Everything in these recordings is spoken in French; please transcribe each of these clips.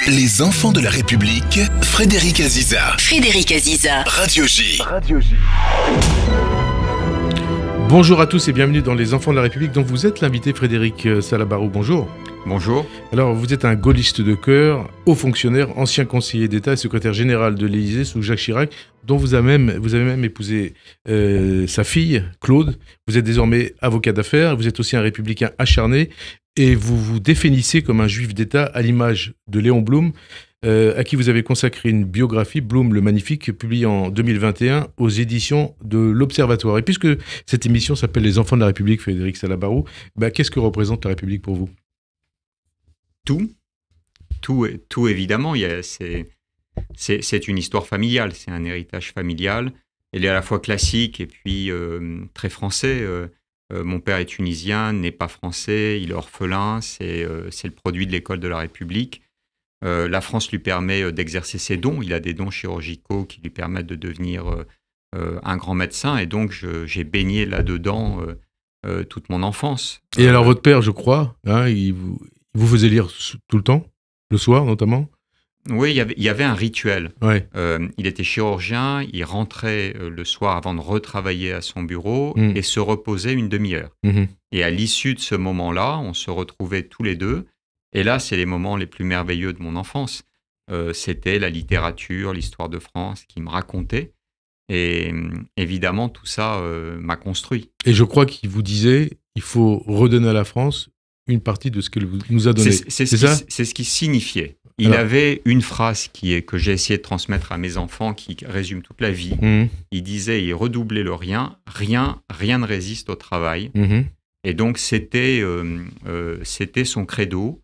Les enfants de la République, Frédéric Aziza. Frédéric Aziza. Radio J. Bonjour à tous et bienvenue dans Les enfants de la République. Donc vous êtes l'invité Frédéric Salabarou, bonjour. Bonjour. Alors vous êtes un gaulliste de cœur, haut fonctionnaire, ancien conseiller d'État et secrétaire général de l'Élysée sous Jacques Chirac, dont vous avez même épousé sa fille, Claude. Vous êtes désormais avocat d'affaires, vous êtes aussi un républicain acharné et vous vous définissez comme un juif d'État à l'image de Léon Blum, à qui vous avez consacré une biographie, Blum le Magnifique, publiée en 2021 aux éditions de l'Observatoire. Et puisque cette émission s'appelle Les enfants de la République, Frédéric Salabarou, qu'est-ce que représente la République pour vous ? Tout évidemment. C'est une histoire familiale, c'est un héritage familial. Elle est à la fois classique et puis très français. Mon père est tunisien, n'est pas français, il est orphelin, c'est le produit de l'école de la République. La France lui permet d'exercer ses dons, il a des dons chirurgicaux qui lui permettent de devenir un grand médecin, et donc j'ai baigné là-dedans toute mon enfance. Et alors votre père, je crois, il vous faisait lire tout le temps, le soir notamment ? Oui, il y avait un rituel. Ouais. Il était chirurgien, il rentrait le soir avant de retravailler à son bureau et se reposait une demi-heure. Et à l'issue de ce moment-là, on se retrouvait tous les deux. Et là, c'est les moments les plus merveilleux de mon enfance. C'était la littérature, l'histoire de France qui me racontait. Et évidemment, tout ça m'a construit. Et je crois qu'il vous disait, il faut redonner à la France une partie de ce qu'elle nous a donné. C'est ce qui signifiait. Il avait une phrase que j'ai essayé de transmettre à mes enfants qui résume toute la vie. Il disait, il redoublait le rien ne résiste au travail. Et donc, c'était son credo.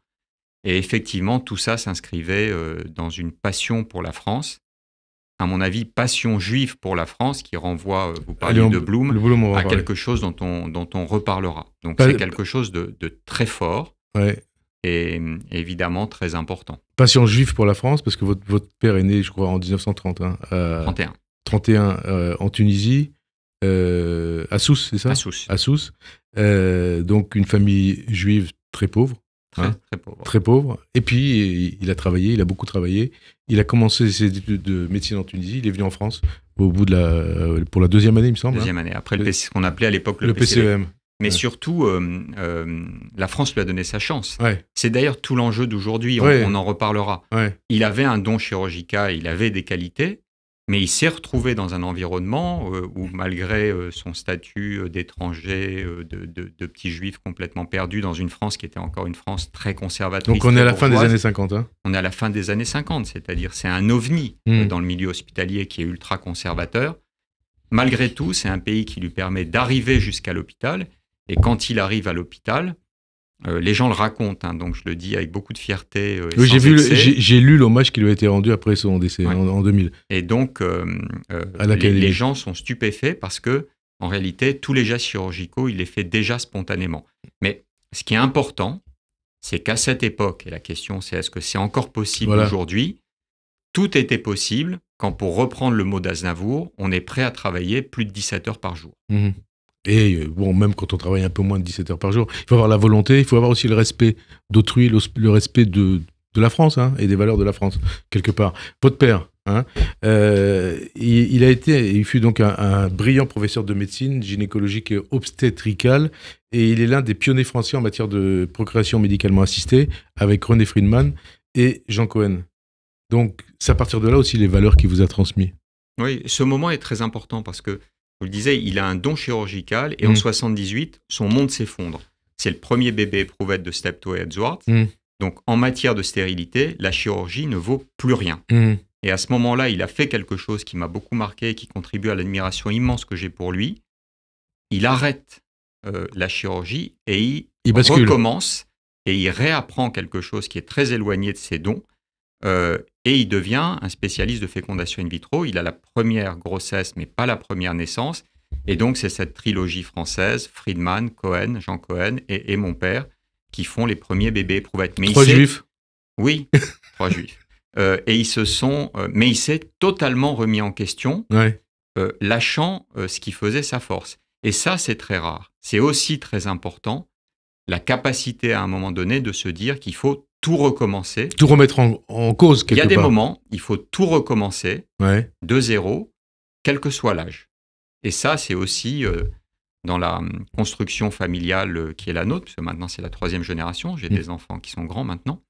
Et effectivement, tout ça s'inscrivait dans une passion pour la France. À mon avis, passion juive pour la France, qui renvoie, vous parliez de Blum, à quelque chose dont on reparlera. Donc, c'est quelque chose de très fort. Ouais. Et évidemment très important. Passion juive pour la France, parce que votre père est né, je crois, en 1930. 31 en Tunisie, à Sousse, c'est ça ? À Sousse. Donc une famille juive très pauvre. Très pauvre. Et puis, il a beaucoup travaillé. Il a commencé ses études de médecine en Tunisie. Il est venu en France pour la deuxième année, il me semble. Deuxième année, après ce qu'on appelait à l'époque le PCEM. Mais surtout, la France lui a donné sa chance. Ouais. C'est d'ailleurs tout l'enjeu d'aujourd'hui, on en reparlera. Ouais. Il avait un don chirurgical, il avait des qualités, mais il s'est retrouvé dans un environnement où, malgré son statut d'étranger, de petit juif complètement perdu, dans une France qui était encore une France très conservatrice. Donc on est à la fin des années 50. On est à la fin des années 50, c'est-à-dire c'est un ovni dans le milieu hospitalier qui est ultra conservateur. Malgré tout, c'est un pays qui lui permet d'arriver jusqu'à l'hôpital. Et quand il arrive à l'hôpital, les gens le racontent, donc je le dis avec beaucoup de fierté. Oui, j'ai lu l'hommage qui lui a été rendu après son décès, en 2000. Et donc, les gens sont stupéfaits parce que, en réalité, tous les gestes chirurgicaux, il les fait déjà spontanément. Mais ce qui est important, c'est qu'à cette époque, et la question c'est est-ce que c'est encore possible aujourd'hui, tout était possible quand, pour reprendre le mot d'Aznavour, on est prêt à travailler plus de 17 heures par jour. Et bon, même quand on travaille un peu moins de 17 heures par jour, il faut avoir la volonté, il faut avoir aussi le respect d'autrui, le respect de la France et des valeurs de la France, quelque part. Votre père, il fut donc un brillant professeur de médecine gynécologique et obstétricale, et il est l'un des pionniers français en matière de procréation médicalement assistée, avec René Friedman et Jean Cohen. Donc, c'est à partir de là aussi les valeurs qu'il vous a transmises. Oui, ce moment est très important parce que, je vous le disais, il a un don chirurgical et en 78, son monde s'effondre. C'est le premier bébé éprouvette de Steptoe et Edwards. Donc, en matière de stérilité, la chirurgie ne vaut plus rien. Et à ce moment-là, il a fait quelque chose qui m'a beaucoup marqué et qui contribue à l'admiration immense que j'ai pour lui. Il arrête la chirurgie et il recommence et il réapprend quelque chose qui est très éloigné de ses dons. Et il devient un spécialiste de fécondation in vitro. Il a la première grossesse, mais pas la première naissance. Et donc, c'est cette trilogie française, Friedman, Cohen, Jean Cohen et mon père, qui font les premiers bébés éprouvettes. Trois juifs ? Oui, 3 juifs. Et mais il s'est totalement remis en question, lâchant ce qui faisait sa force. Et ça, c'est très rare. C'est aussi très important la capacité à un moment donné de se dire qu'il faut tout recommencer. Tout remettre en cause quelque part. Il y a des moments, il faut tout recommencer de zéro, quel que soit l'âge. Et ça, c'est aussi dans la construction familiale qui est la nôtre, parce que maintenant c'est la 3e génération, j'ai des enfants qui sont grands maintenant,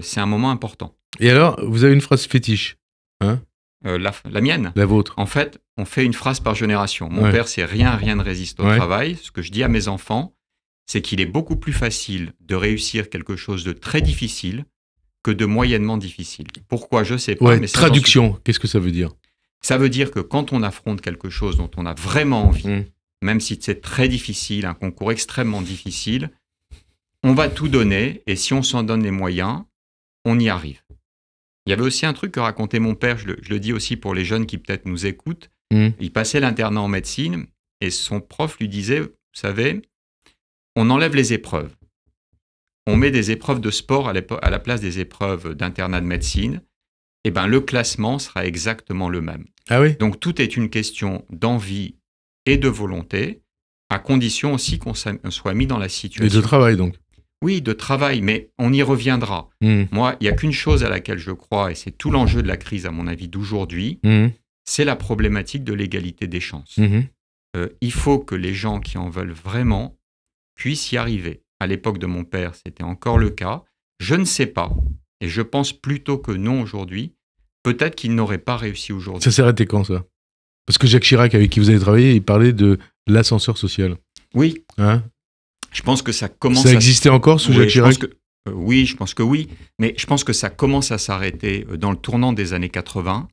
c'est un moment important. Et alors, vous avez une phrase fétiche, hein? La mienne. La vôtre. En fait, on fait une phrase par génération. Mon père, c'est rien ne résiste au travail. Ce que je dis à mes enfants, c'est qu'il est beaucoup plus facile de réussir quelque chose de très difficile que de moyennement difficile. Pourquoi? Je sais pas. Mais ça, traduction, qu'est-ce que ça veut dire? Ça veut dire que quand on affronte quelque chose dont on a vraiment envie, même si c'est très difficile, un concours extrêmement difficile, on va tout donner et si on s'en donne les moyens, on y arrive. Il y avait aussi un truc que racontait mon père, je le dis aussi pour les jeunes qui peut-être nous écoutent. Il passait l'internat en médecine et son prof lui disait, vous savez, on enlève les épreuves. On met des épreuves de sport à la place des épreuves d'internat de médecine. Et ben, le classement sera exactement le même. Ah oui? Donc, tout est une question d'envie et de volonté, à condition aussi qu'on soit mis dans la situation. Et de travail, donc. Oui, de travail, mais on y reviendra. Moi, il n'y a qu'une chose à laquelle je crois, et c'est tout l'enjeu de la crise, à mon avis, d'aujourd'hui, c'est la problématique de l'égalité des chances. Il faut que les gens qui en veulent vraiment puissent y arriver. À l'époque de mon père, c'était encore le cas. Je ne sais pas, et je pense plutôt que non aujourd'hui, peut-être qu'il n'aurait pas réussi aujourd'hui. Ça s'est arrêté quand, ça? Parce que Jacques Chirac, avec qui vous avez travaillé, il parlait de l'ascenseur social. Oui. Hein? Je pense que ça commence Ça existait encore sous Jacques Chirac? Oui, je pense que oui. Mais je pense que ça commence à s'arrêter dans le tournant des années 80,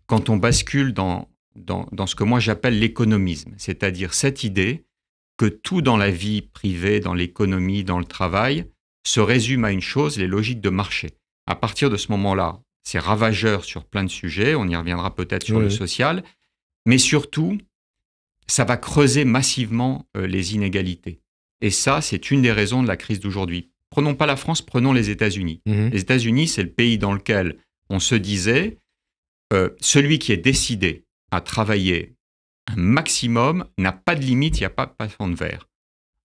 quand on bascule dans ce que moi j'appelle l'économisme. C'est-à-dire cette idée que tout dans la vie privée, dans l'économie, dans le travail, se résume à une chose, les logiques de marché. À partir de ce moment-là, c'est ravageur sur plein de sujets, on y reviendra peut-être sur le social, mais surtout, ça va creuser massivement les inégalités. Et ça, c'est une des raisons de la crise d'aujourd'hui. Prenons pas la France, prenons les États-Unis. Les États-Unis, c'est le pays dans lequel on se disait, celui qui est décidé à travailler un maximum n'a pas de limite, il n'y a pas de plafond de verre.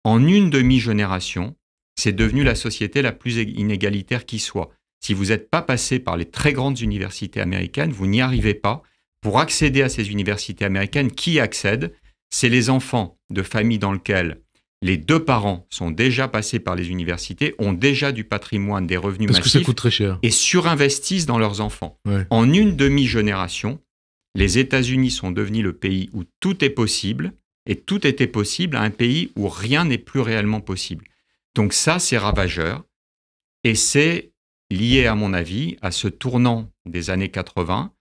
En une demi-génération, c'est devenu la société la plus inégalitaire qui soit. Si vous n'êtes pas passé par les très grandes universités américaines, vous n'y arrivez pas. Pour accéder à ces universités américaines, qui accède? C'est les enfants de familles dans lesquelles les 2 parents sont déjà passés par les universités, ont déjà du patrimoine, des revenus massifs. Parce que ça coûte très cher. Et surinvestissent dans leurs enfants. En une demi-génération, les États-Unis sont devenus le pays où tout est possible, et tout était possible à un pays où rien n'est plus réellement possible. Donc ça, c'est ravageur, et c'est lié, à mon avis, à ce tournant des années 80,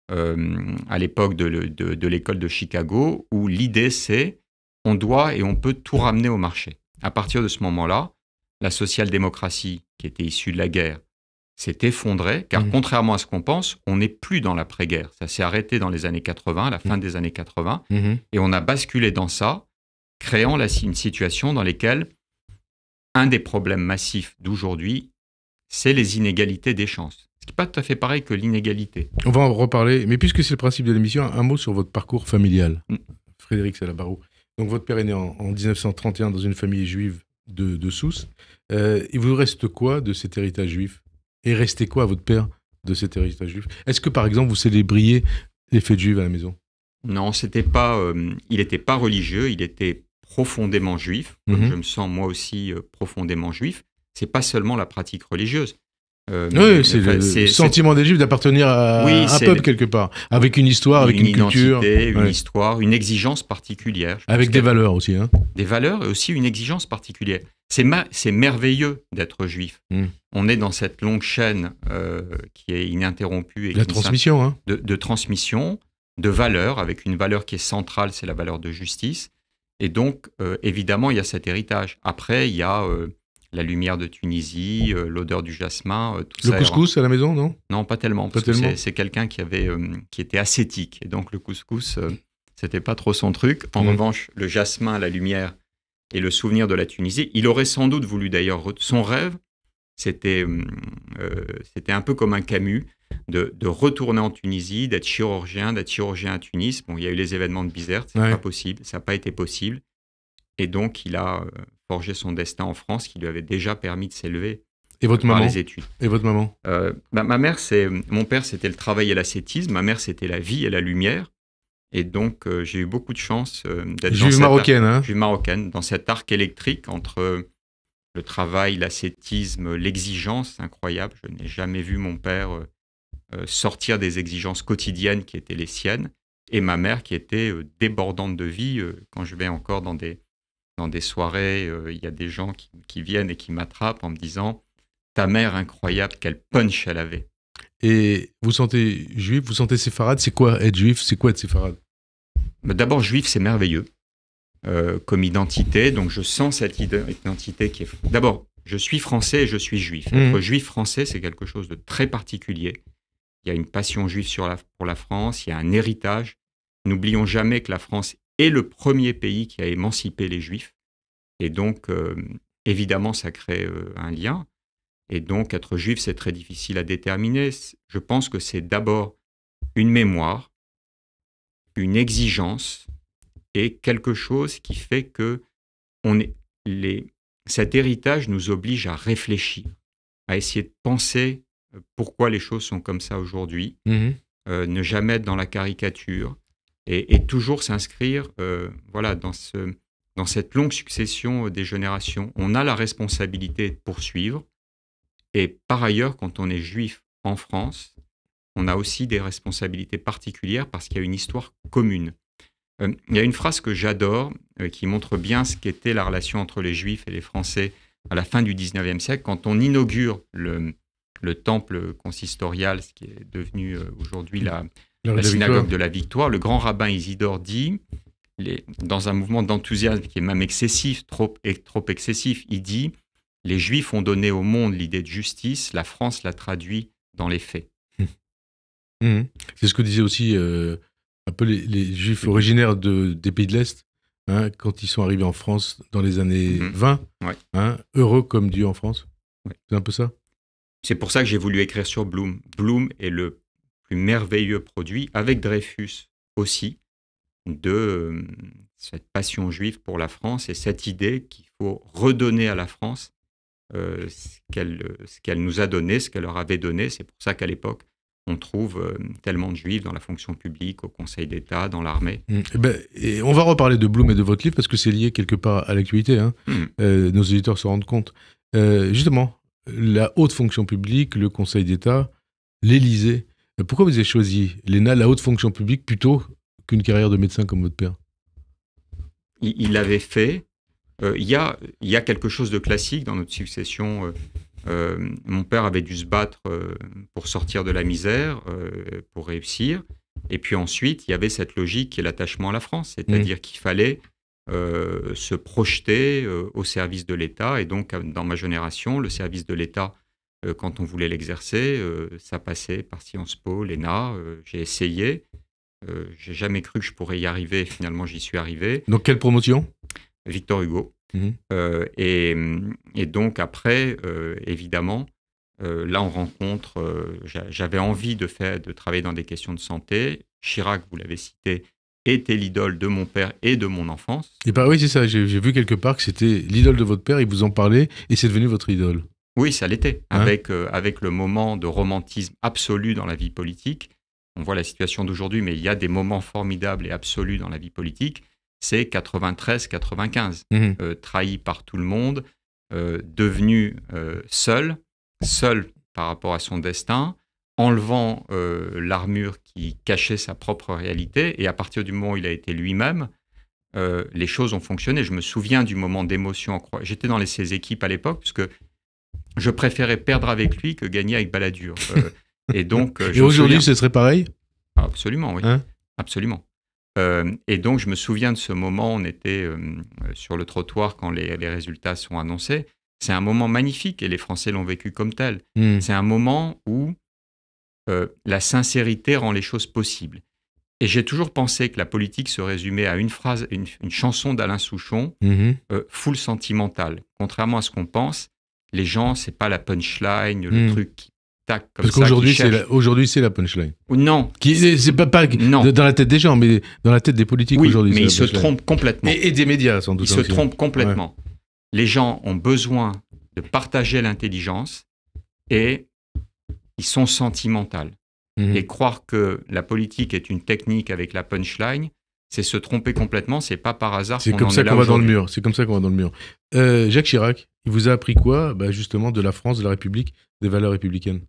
à l'époque de l'école de Chicago, où l'idée c'est on doit et on peut tout ramener au marché. À partir de ce moment-là, la social-démocratie, qui était issue de la guerre, s'est effondrée, car contrairement à ce qu'on pense, on n'est plus dans l'après-guerre. Ça s'est arrêté dans les années 80, à la fin des années 80, et on a basculé dans ça, créant une situation dans laquelle un des problèmes massifs d'aujourd'hui, c'est les inégalités des chances. Ce qui n'est pas tout à fait pareil que l'inégalité. On va en reparler, mais puisque c'est le principe de l'émission, un mot sur votre parcours familial. Frédéric Salabarro. Donc votre père est né en 1931 dans une famille juive de Sousse. Il vous reste quoi de cet héritage juif? Et restait quoi à votre père de cet héritage juif? Est-ce que par exemple vous célébriez les fêtes juives à la maison? Non, il n'était pas religieux, il était profondément juif, comme je me sens moi aussi profondément juif. C'est pas seulement la pratique religieuse. Oui, c'est le sentiment des Juifs d'appartenir à un peuple quelque part, avec une histoire, avec une culture. Une histoire, une exigence particulière. Avec des valeurs aussi. Hein. Des valeurs et aussi une exigence particulière. C'est merveilleux d'être juif. On est dans cette longue chaîne qui est ininterrompue. Et la transmission. Hein. De transmission, de valeurs, avec une valeur qui est centrale, c'est la valeur de justice. Et donc, évidemment, il y a cet héritage. Après, il y a la lumière de Tunisie, l'odeur du jasmin, tout ça. Le couscous à la maison, non? Non, pas tellement. Parce que c'est quelqu'un qui était ascétique. Et donc, le couscous, c'était pas trop son truc. En revanche, le jasmin, la lumière et le souvenir de la Tunisie, il aurait sans doute voulu d'ailleurs... Son rêve, c'était un peu comme un Camus, de retourner en Tunisie, d'être chirurgien à Tunis. Bon, il y a eu les événements de Bizerte, c'est pas possible, ça n'a pas été possible. Et donc, il a forger son destin en France, qui lui avait déjà permis de s'élever par les études. Et votre maman? Mon père, c'était le travail et l'ascétisme. Ma mère, c'était la vie et la lumière. Et donc, j'ai eu beaucoup de chance d'être juive marocaine, juive marocaine, dans cet arc électrique entre le travail, l'ascétisme, l'exigence incroyable. Je n'ai jamais vu mon père sortir des exigences quotidiennes qui étaient les siennes, et ma mère qui était débordante de vie. Quand je vais encore dans des soirées, il y a des gens qui viennent et qui m'attrapent en me disant « Ta mère, incroyable, quel punch elle avait !» Et vous sentez juif, vous sentez séfarade? C'est quoi être juif? C'est quoi être séfarade? D'abord, juif, c'est merveilleux comme identité. Donc, je sens cette identité qui est... D'abord, je suis français et je suis juif. Être juif français, c'est quelque chose de très particulier. Il y a une passion juive pour la France, il y a un héritage. N'oublions jamais que la France est le premier pays qui a émancipé les juifs. Et donc, évidemment, ça crée un lien. Et donc, être juif, c'est très difficile à déterminer. Je pense que c'est d'abord une mémoire, une exigence et quelque chose qui fait que cet héritage nous oblige à réfléchir, à essayer de penser pourquoi les choses sont comme ça aujourd'hui, ne jamais être dans la caricature et toujours s'inscrire dans cette longue succession des générations. On a la responsabilité de poursuivre. Et par ailleurs, quand on est juif en France, on a aussi des responsabilités particulières parce qu'il y a une histoire commune. Il y a une phrase que j'adore qui montre bien ce qu'était la relation entre les juifs et les Français à la fin du 19e siècle. Quand on inaugure le temple consistorial, ce qui est devenu aujourd'hui la synagogue de la Victoire, le grand rabbin Isidore dit, dans un mouvement d'enthousiasme qui est même excessif, trop excessif, il dit: les Juifs ont donné au monde l'idée de justice, la France l'a traduit dans les faits. C'est ce que disaient aussi un peu les Juifs originaires des pays de l'Est, hein, quand ils sont arrivés en France dans les années 20, heureux comme Dieu en France. C'est un peu ça. C'est pour ça que j'ai voulu écrire sur Blum. Blum est le plus merveilleux produit, avec Dreyfus aussi, de cette passion juive pour la France et cette idée qu'il faut redonner à la France ce qu'elle nous a donné, ce qu'elle leur avait donné. C'est pour ça qu'à l'époque, on trouve tellement de juifs dans la fonction publique, au Conseil d'État, dans l'armée. Et on va reparler de Blum et de votre livre parce que c'est lié quelque part à l'actualité. Nos éditeurs se rendent compte. Justement, la haute fonction publique, le Conseil d'État, l'Élysée. Pourquoi vous avez choisi, Léna, la haute fonction publique plutôt qu'une carrière de médecin comme votre père? Il l'avait fait. Il y a quelque chose de classique dans notre succession. Mon père avait dû se battre pour sortir de la misère, pour réussir. Et puis ensuite, il y avait cette logique qui est l'attachement à la France, c'est-à-dire qu'il fallait se projeter au service de l'État. Et donc, dans ma génération, le service de l'État, quand on voulait l'exercer, ça passait par Sciences Po, l'ENA. J'ai essayé. J'ai jamais cru que je pourrais y arriver. Finalement, j'y suis arrivé. Donc, quelle promotion? Victor Hugo. Et donc après, évidemment, là on rencontre, j'avais envie de travailler dans des questions de santé. Chirac, vous l'avez cité, était l'idole de mon père et de mon enfance. Et oui, c'est ça, j'ai vu quelque part que c'était l'idole de votre père, il vous en parlait, et c'est devenu votre idole. Oui, ça l'était, avec le moment de romantisme absolu dans la vie politique. On voit la situation d'aujourd'hui, mais il y a des moments formidables et absolus dans la vie politique. C'est 93-95, trahi par tout le monde, devenu seul par rapport à son destin, enlevant l'armure qui cachait sa propre réalité, et à partir du moment où il a été lui-même, les choses ont fonctionné. Je me souviens du moment d'émotion. J'étais dans ces équipes à l'époque, puisque je préférais perdre avec lui que gagner avec Balladur. Et donc, et aujourd'hui, ce serait pareil? Absolument, oui. Absolument. Et donc, je me souviens de ce moment, on était sur le trottoir quand les résultats sont annoncés. C'est un moment magnifique et les Français l'ont vécu comme tel. C'est un moment où la sincérité rend les choses possibles. Et j'ai toujours pensé que la politique se résumait à une phrase, une chanson d'Alain Souchon, full sentimentale. Contrairement à ce qu'on pense, les gens, c'est pas la punchline, le truc qui tac comme ça. Parce qu'aujourd'hui, c'est la punchline. Non. C'est pas dans la tête des gens, mais dans la tête des politiques aujourd'hui. Mais ils se trompent complètement. Et des médias, sans doute. Ils se trompent complètement. les gens ont besoin de partager l'intelligence et ils sont sentimentaux. Et croire que la politique est une technique avec la punchline, c'est se tromper complètement. C'est pas par hasard qu'on en est là aujourd'hui. C'est comme ça qu'on va dans le mur. Jacques Chirac, il vous a appris quoi? Justement, de la France, de la République, des valeurs républicaines.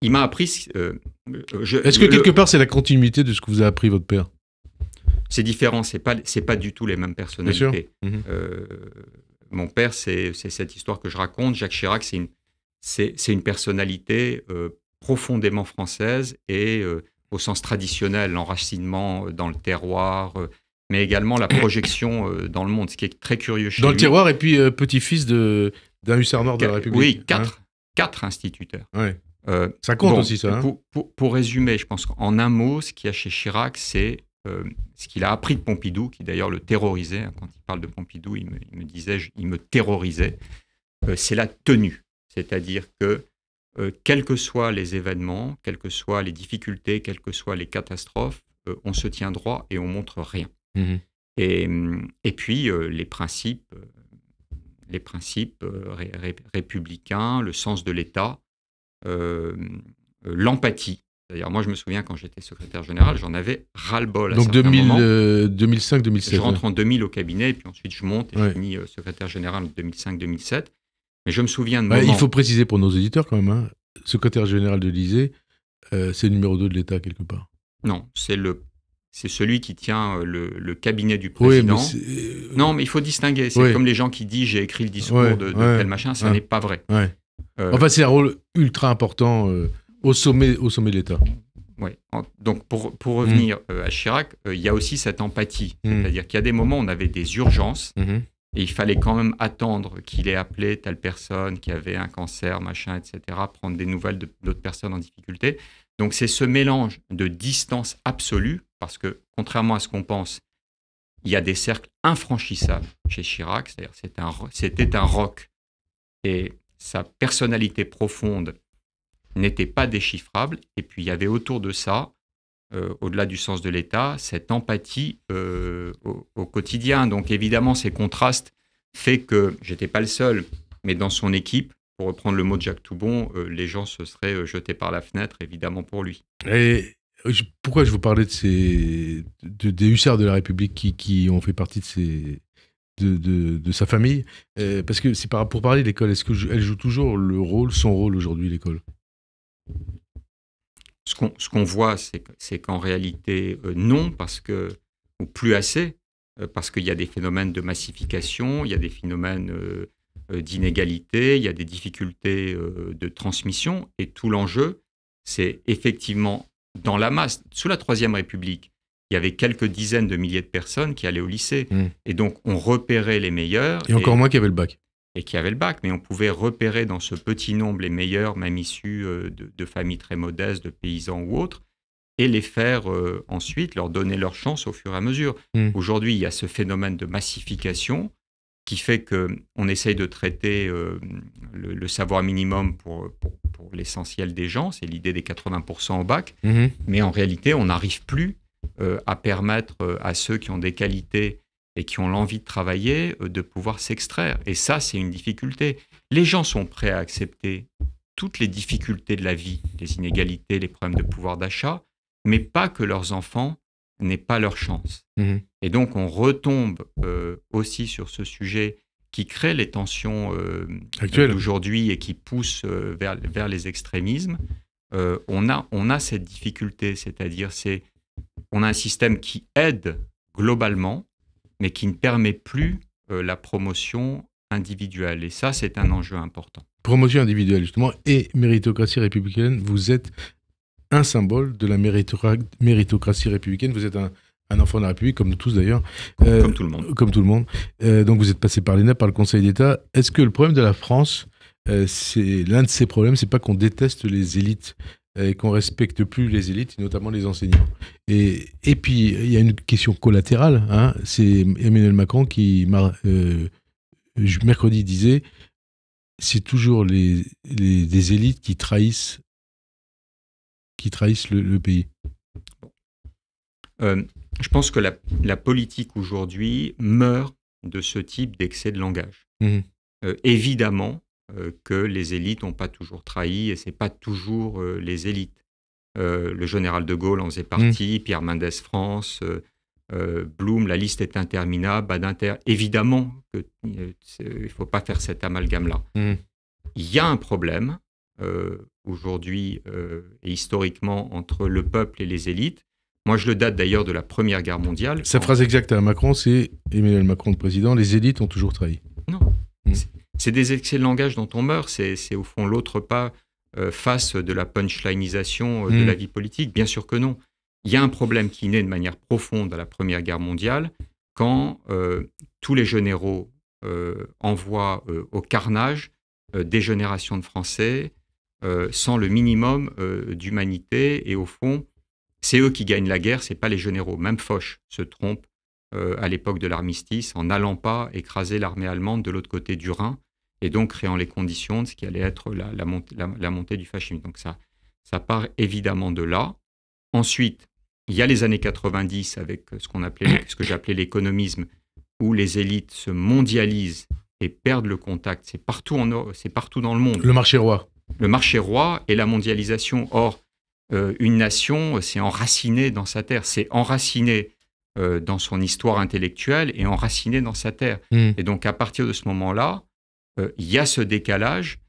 Il m'a appris... Est-ce que quelque part, c'est la continuité de ce que vous a appris votre père? C'est différent, c'est pas du tout les mêmes personnalités. Mon père, c'est cette histoire que je raconte. Jacques Chirac, c'est une personnalité profondément française et au sens traditionnel, l'enracinement dans le terroir, mais également la projection dans le monde, ce qui est très curieux chez lui. Dans le terroir, et puis petit-fils d'un hussard noir de la République. Oui, quatre instituteurs. Ouais. Ça compte aussi, ça. Pour résumer, je pense qu'en un mot, ce qu'il y a chez Chirac, c'est ce qu'il a appris de Pompidou, qui d'ailleurs le terrorisait. Quand il parle de Pompidou, il me terrorisait. C'est la tenue. C'est-à-dire que quels que soient les événements, quelles que soient les difficultés, quelles que soient les catastrophes, on se tient droit et on montre rien. Et puis les principes républicains, le sens de l'État, l'empathie. D'ailleurs, moi, je me souviens, quand j'étais secrétaire général, j'en avais ras-le-bol à certains moments. Donc 2005-2007. Je rentre en 2000 au cabinet, et puis ensuite je monte et je finis secrétaire général en 2005-2007. Mais je me souviens de moments... Il faut préciser pour nos auditeurs quand même, secrétaire général de l'Élysée, c'est le numéro 2 de l'État quelque part. Non, c'est celui qui tient le cabinet du président. Non, mais il faut distinguer. C'est comme les gens qui disent « j'ai écrit le discours de tel machin », ça n'est pas vrai. Enfin, c'est un rôle ultra important au sommet de l'État. Ouais. Donc, pour revenir à Chirac, il y a aussi cette empathie. C'est-à-dire qu'il y a des moments où on avait des urgences et il fallait quand même attendre qu'il ait appelé telle personne qui avait un cancer, machin, etc., prendre des nouvelles d'autres personnes en difficulté. Donc, c'est ce mélange de distance absolue, parce que, contrairement à ce qu'on pense, il y a des cercles infranchissables chez Chirac, c'est-à-dire c'était un roc. Et sa personnalité profonde n'était pas déchiffrable. Et puis, il y avait autour de ça, au-delà du sens de l'État, cette empathie au quotidien. Donc, évidemment, ces contrastes fait que j'étais pas le seul, mais dans son équipe, pour reprendre le mot de Jacques Toubon, les gens se seraient jetés par la fenêtre, évidemment, pour lui. Et pourquoi je vous parlais des hussards de la République qui ont fait partie de sa famille? Parce que c'est pour parler de l'école, est-ce qu'elle joue toujours son rôle aujourd'hui, l'école? Ce qu'on voit, c'est qu'en réalité, non, ou plus assez, parce qu'il y a des phénomènes de massification, il y a des phénomènes d'inégalité, il y a des difficultés de transmission, et tout l'enjeu, c'est effectivement dans la masse. Sous la Troisième République, il y avait quelques dizaines de milliers de personnes qui allaient au lycée, et donc on repérait les meilleurs. Et encore moins qui avaient le bac. Et qui avaient le bac, mais on pouvait repérer dans ce petit nombre les meilleurs, même issus de familles très modestes, de paysans ou autres, et les faire ensuite, leur donner leur chance au fur et à mesure. Aujourd'hui, il y a ce phénomène de massification qui fait qu'on essaye de traiter le savoir minimum pour l'essentiel des gens, c'est l'idée des 80% au bac, mais en réalité, on n'arrive plus à permettre à ceux qui ont des qualités et qui ont l'envie de travailler, de pouvoir s'extraire. Et ça, c'est une difficulté. Les gens sont prêts à accepter toutes les difficultés de la vie, les inégalités, les problèmes de pouvoir d'achat, mais pas que leurs enfants n'aient pas leur chance. Et donc, on retombe aussi sur ce sujet qui crée les tensions d'aujourd'hui et qui pousse vers les extrémismes. On a cette difficulté, c'est-à-dire on a un système qui aide globalement, mais qui ne permet plus la promotion individuelle. Et ça, c'est un enjeu important. Promotion individuelle, justement, et méritocratie républicaine, vous êtes un symbole de la méritocratie républicaine. Vous êtes un enfant de la République, comme nous tous d'ailleurs. Comme tout le monde. Comme tout le monde. Donc vous êtes passé par l'ENA, par le Conseil d'État. Est-ce que le problème de la France, c'est l'un de ses problèmes, c'est pas qu'on déteste les élites et qu'on respecte plus les élites, notamment les enseignants. Et puis, il y a une question collatérale. C'est Emmanuel Macron qui, mercredi, disait c'est toujours des élites qui trahissent le pays. Je pense que la politique aujourd'hui meurt de ce type d'excès de langage. Évidemment que les élites n'ont pas toujours trahi, et ce n'est pas toujours les élites. Le général de Gaulle en faisait partie, Pierre Mendès France, Blum, la liste est interminable, Badinter. Évidemment qu'il ne faut pas faire cet amalgame-là. Il y a un problème aujourd'hui et historiquement entre le peuple et les élites. Moi, je le date d'ailleurs de la Première Guerre mondiale. Sa phrase exacte à Macron, c'est Emmanuel Macron, le président, les élites ont toujours trahi. Non, c'est des excès de langage dont on meurt. C'est au fond l'autre pas face de la punchlinisation de la vie politique. Bien sûr que non. Il y a un problème qui naît de manière profonde à la Première Guerre mondiale quand tous les généraux envoient au carnage des générations de Français sans le minimum d'humanité. Et au fond, c'est eux qui gagnent la guerre, c'est pas les généraux. Même Foch se trompe à l'époque de l'armistice en n'allant pas écraser l'armée allemande de l'autre côté du Rhin et donc créant les conditions de ce qui allait être la montée du fascisme. Donc ça part évidemment de là. Ensuite, il y a les années 90 avec ce que j'appelais l'économisme, où les élites se mondialisent et perdent le contact. C'est partout dans le monde. Le marché roi. Le marché roi et la mondialisation. Or, une nation s'est enracinée dans sa terre, s'est enracinée dans son histoire intellectuelle et enracinée dans sa terre. Et donc, à partir de ce moment-là, il y a ce décalage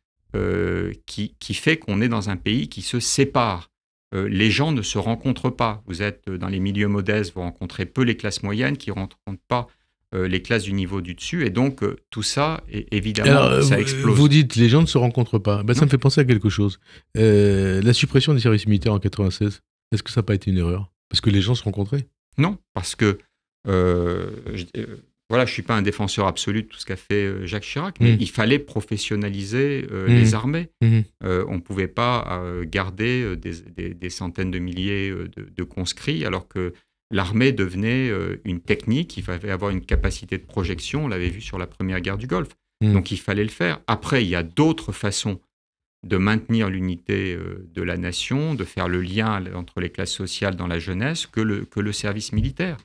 qui fait qu'on est dans un pays qui se sépare. Les gens ne se rencontrent pas. Vous êtes dans les milieux modestes, vous rencontrez peu les classes moyennes qui ne rencontrent pas les classes du niveau du dessus. Et donc, tout ça, évidemment, alors, ça explose. Vous dites les gens ne se rencontrent pas. Ça me fait penser à quelque chose. La suppression des services militaires en 96, est-ce que ça n'a pas été une erreur? Parce que les gens se rencontraient? Non, parce que je ne suis pas un défenseur absolu de tout ce qu'a fait Jacques Chirac, mais il fallait professionnaliser les armées. On ne pouvait pas garder des centaines de milliers de conscrits, alors que l'armée devenait une technique, il fallait avoir une capacité de projection, on l'avait vu sur la première guerre du Golfe. Donc il fallait le faire. Après, il y a d'autres façons de maintenir l'unité de la nation, de faire le lien entre les classes sociales dans la jeunesse que le service militaire.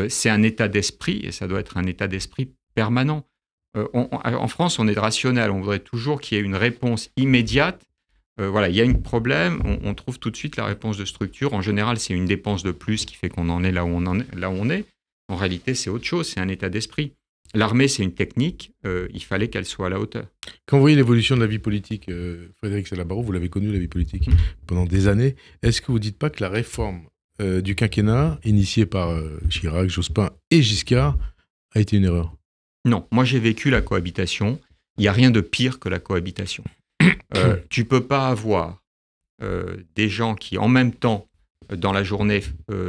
C'est un état d'esprit, et ça doit être un état d'esprit permanent. En France, on est rationnel, on voudrait toujours qu'il y ait une réponse immédiate. Il y a un problème, on trouve tout de suite la réponse de structure. En général, c'est une dépense de plus qui fait qu'on en est là où on est. En réalité, c'est autre chose, c'est un état d'esprit. L'armée, c'est une technique, il fallait qu'elle soit à la hauteur. Quand vous voyez l'évolution de la vie politique, Frédéric Salabarro, vous l'avez connu, la vie politique, pendant des années, est-ce que vous ne dites pas que la réforme du quinquennat, initiée par Chirac, Jospin et Giscard, a été une erreur? Non, moi j'ai vécu la cohabitation, il n'y a rien de pire que la cohabitation. Tu ne peux pas avoir des gens qui, en même temps, dans la journée,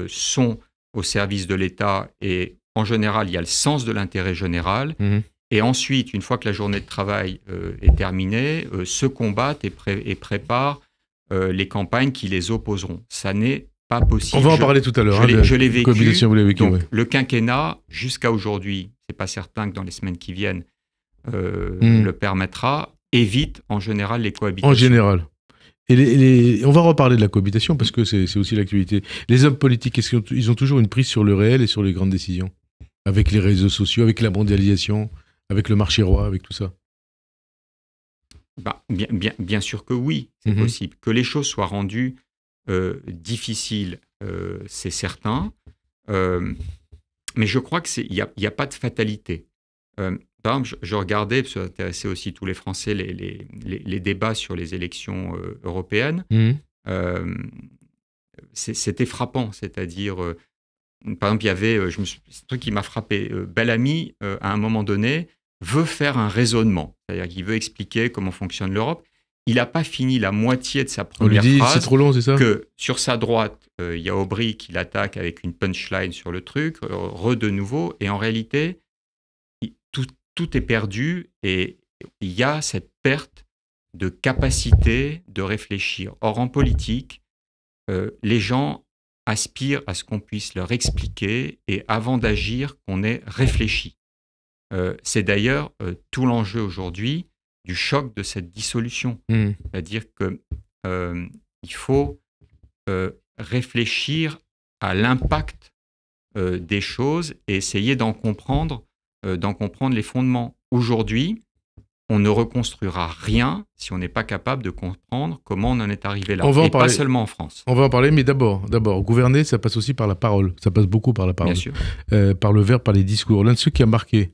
sont au service de l'État et en général, il y a le sens de l'intérêt général. Et ensuite, une fois que la journée de travail est terminée, se combattent et préparent les campagnes qui les opposeront. Ça n'est pas possible. On va en parler tout à l'heure. Je l'ai vécu. Donc, ouais. Le quinquennat, jusqu'à aujourd'hui, ce n'est pas certain que dans les semaines qui viennent, le permettra, évite en général les cohabitations. En général. Et on va reparler de la cohabitation parce que c'est aussi l'actualité. Les hommes politiques, est-ce qu'ils ont toujours une prise sur le réel et sur les grandes décisions? Avec les réseaux sociaux, avec la mondialisation, avec le marché roi, avec tout ça? Bien sûr que oui, c'est possible. Que les choses soient rendues difficiles, c'est certain. Mais je crois qu'il n'y a pas de fatalité. Par exemple, je regardais, parce que ça intéressait aussi tous les Français, les débats sur les élections européennes. C'était frappant, c'est-à-dire, par exemple, il y avait, un truc qui m'a frappé, Bellamy, à un moment donné, veut faire un raisonnement, c'est-à-dire qu'il veut expliquer comment fonctionne l'Europe. Il n'a pas fini la moitié de sa première phrase. C'est trop long, c'est ça? Que sur sa droite, il y a Aubry qui l'attaque avec une punchline sur le truc, de nouveau, et en réalité, tout est perdu et il y a cette perte de capacité de réfléchir. Or, en politique, les gens aspirent à ce qu'on puisse leur expliquer et avant d'agir, qu'on ait réfléchi. C'est d'ailleurs tout l'enjeu aujourd'hui du choc de cette dissolution. C'est-à-dire qu'il faut réfléchir à l'impact des choses et essayer d'en comprendre d'en comprendre les fondements. Aujourd'hui, on ne reconstruira rien si on n'est pas capable de comprendre comment on en est arrivé là. Et pas seulement en France. On va en parler, mais d'abord, gouverner, ça passe aussi par la parole. Ça passe beaucoup par la parole. Bien sûr. Par le verbe, par les discours. L'un de ceux qui a marqué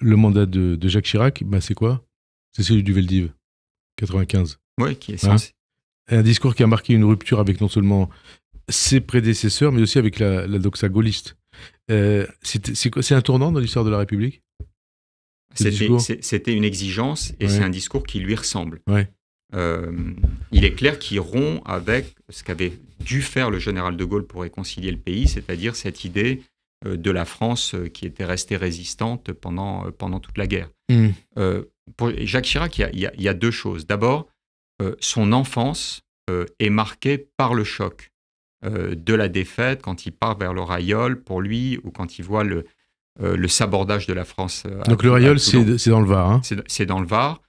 le mandat de Jacques Chirac, c'est quoi? C'est celui du Veldiv, 95. Oui, qui est censé. Un discours qui a marqué une rupture avec non seulement ses prédécesseurs, mais aussi avec la doxa gaulliste. C'est un tournant dans l'histoire de la République? C'était une exigence et c'est un discours qui lui ressemble. Il est clair qu'il rompt avec ce qu'avait dû faire le général de Gaulle pour réconcilier le pays, c'est-à-dire cette idée de la France qui était restée résistante pendant toute la guerre. Pour Jacques Chirac, il y a deux choses. D'abord, son enfance est marquée par le choc de la défaite quand il part vers le Rayol pour lui ou quand il voit le sabordage de la France. Donc le Rayol, c'est dans le Var. Hein. C'est dans le Var.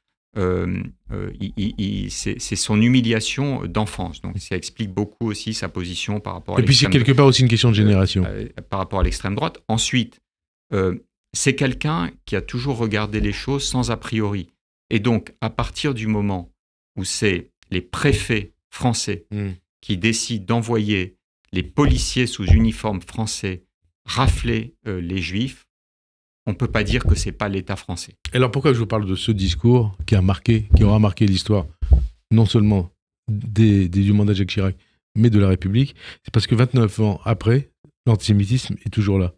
C'est son humiliation d'enfance. Donc ça explique beaucoup aussi sa position par rapport à l'extrême droite. Et puis c'est quelque part aussi une question de génération. Par rapport à l'extrême droite. Ensuite, c'est quelqu'un qui a toujours regardé les choses sans a priori. Et donc, à partir du moment où c'est les préfets français qui décident d'envoyer les policiers sous uniforme français rafler les Juifs, on ne peut pas dire que ce n'est pas l'État français. Alors pourquoi je vous parle de ce discours qui aura marqué l'histoire, non seulement du mandat de Jacques Chirac, mais de la République? C'est parce que 29 ans après, l'antisémitisme est toujours là.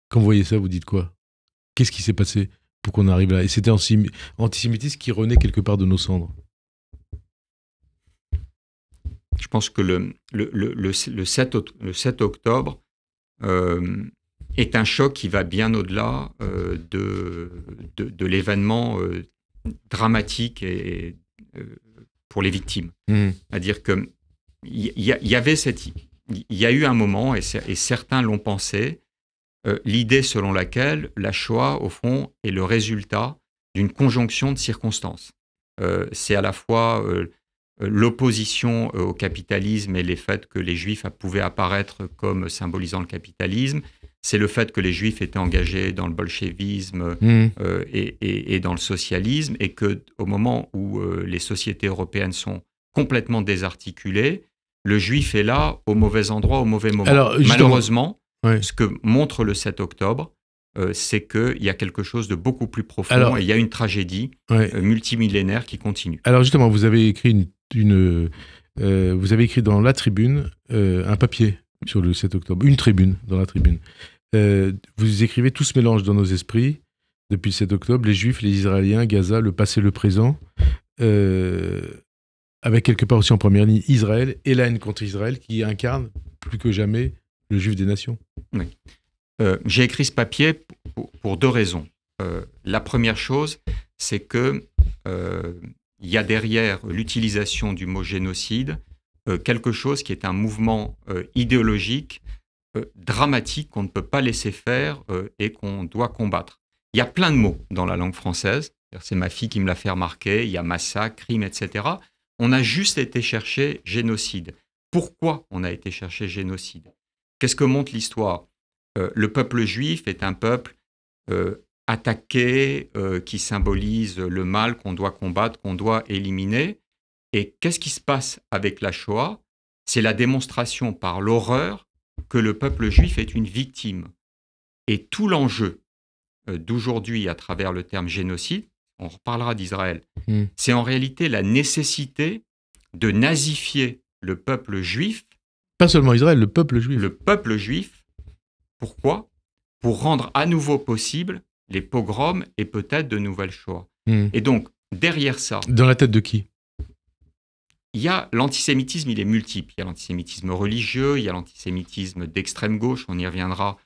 Quand vous voyez ça, vous dites quoi? Qu'est-ce qui s'est passé pour qu'on arrive là? Et c'était antisémitisme qui renaît quelque part de nos cendres. Je pense que le 7 octobre est un choc qui va bien au-delà de l'événement dramatique pour les victimes. C'est-à-dire qu'il y a eu un moment, et certains l'ont pensé, l'idée selon laquelle la Shoah, au fond, est le résultat d'une conjonction de circonstances. C'est à la fois l'opposition au capitalisme et les faits que les Juifs pouvaient apparaître comme symbolisant le capitalisme. C'est le fait que les Juifs étaient engagés dans le bolchevisme et dans le socialisme, et qu'au moment où les sociétés européennes sont complètement désarticulées, le Juif est là au mauvais endroit, au mauvais moment. Alors, malheureusement, ce que montre le 7 octobre, c'est qu'il y a quelque chose de beaucoup plus profond, et il y a une tragédie multimillénaire qui continue. Alors justement, vous avez écrit vous avez écrit dans La Tribune un papier sur le 7 octobre, une tribune dans La Tribune. Vous écrivez: tout se mélange dans nos esprits depuis le 7 octobre, les Juifs, les Israéliens, Gaza, le passé, le présent, avec quelque part aussi en première ligne Israël et la haine contre Israël qui incarne plus que jamais le Juif des nations. Oui. J'ai écrit ce papier pour deux raisons. La première chose, c'est que il y a derrière l'utilisation du mot génocide quelque chose qui est un mouvement idéologique dramatique qu'on ne peut pas laisser faire et qu'on doit combattre. Il y a plein de mots dans la langue française. C'est ma fille qui me l'a fait remarquer. Il y a massacre, crime, etc. On a juste été chercher génocide. Pourquoi on a été chercher génocide? Qu'est-ce que montre l'histoire? Le peuple juif est un peuple attaqué, qui symbolise le mal qu'on doit combattre, qu'on doit éliminer. Et qu'est-ce qui se passe avec la Shoah? C'est la démonstration par l'horreur que le peuple juif est une victime. Et tout l'enjeu d'aujourd'hui à travers le terme génocide, on reparlera d'Israël, c'est en réalité la nécessité de nazifier le peuple juif. Pas seulement Israël, le peuple juif. Le peuple juif. Pourquoi? Pour rendre à nouveau possible les pogroms et peut-être de nouvelles Shoah. Et donc, derrière ça... Dans la tête de qui? Il y a l'antisémitisme, il est multiple. Il y a l'antisémitisme religieux, il y a l'antisémitisme d'extrême gauche, on y reviendra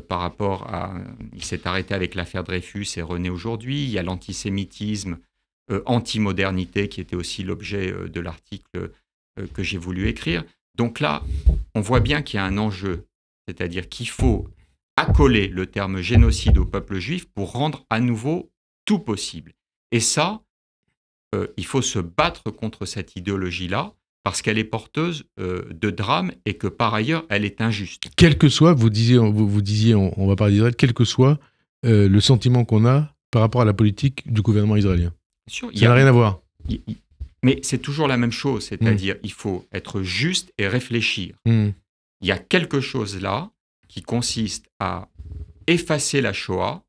par rapport à... Il s'est arrêté avec l'affaire Dreyfus et renaît aujourd'hui. Il y a l'antisémitisme anti-modernité qui était aussi l'objet de l'article que j'ai voulu écrire. Donc là, on voit bien qu'il y a un enjeu, c'est-à-dire qu'il faut accoler le terme génocide au peuple juif pour rendre à nouveau tout possible. Et ça, il faut se battre contre cette idéologie-là parce qu'elle est porteuse de drames et que par ailleurs, elle est injuste. Quel que soit, vous disiez, on va parler d'Israël, quel que soit le sentiment qu'on a par rapport à la politique du gouvernement israélien. Sûr, ça n'a rien à voir. Mais c'est toujours la même chose, c'est-à-dire il faut être juste et réfléchir. Il y a quelque chose là qui consiste à effacer la Shoah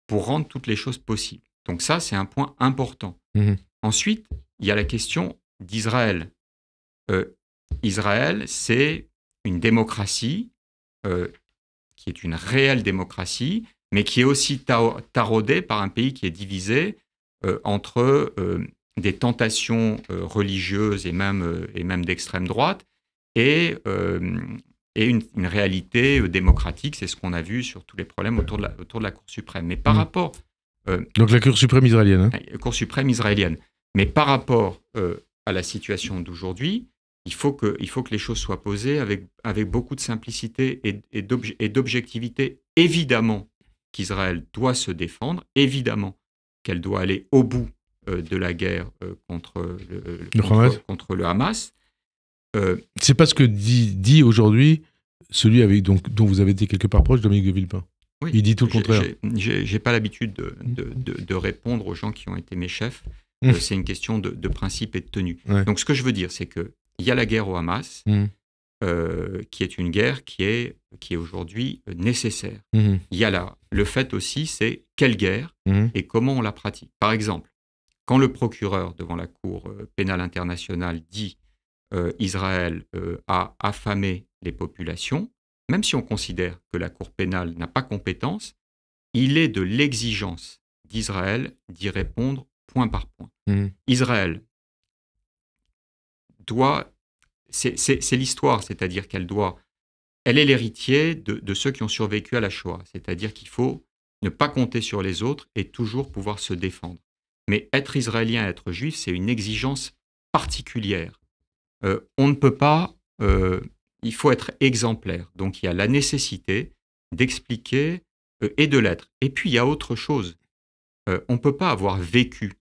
pour rendre toutes les choses possibles. Donc ça, c'est un point important. Ensuite, il y a la question d'Israël. Israël, c'est une démocratie qui est une réelle démocratie, mais qui est aussi taraudée par un pays qui est divisé entre des tentations religieuses et même d'extrême droite et une réalité démocratique. C'est ce qu'on a vu sur tous les problèmes autour de la Cour suprême. Mais par rapport... Donc la Cour suprême israélienne. La Cour suprême israélienne. Mais par rapport à la situation d'aujourd'hui, il faut que les choses soient posées avec beaucoup de simplicité et d'objectivité. Évidemment qu'Israël doit se défendre, évidemment qu'elle doit aller au bout de la guerre contre le Hamas. C'est pas ce que dit aujourd'hui celui dont vous avez été quelque part proche, Dominique de Villepin. Oui, il dit tout le contraire. J'ai pas l'habitude de répondre aux gens qui ont été mes chefs. C'est une question de principe et de tenue. Ouais. Donc ce que je veux dire, c'est qu'il y a la guerre au Hamas, qui est une guerre qui est aujourd'hui nécessaire. Il y a le fait aussi, c'est quelle guerre et comment on la pratique. Par exemple, quand le procureur devant la Cour pénale internationale dit Israël a affamé les populations, même si on considère que la Cour pénale n'a pas compétence, il est de l'exigence d'Israël d'y répondre point par point. Israël doit... C'est l'histoire, c'est-à-dire elle est l'héritier de ceux qui ont survécu à la Shoah, c'est-à-dire qu'il faut ne pas compter sur les autres et toujours pouvoir se défendre. Mais être israélien, être juif, c'est une exigence particulière. On ne peut pas... il faut être exemplaire. Donc il y a la nécessité d'expliquer et de l'être. Et puis il y a autre chose. On ne peut pas avoir vécu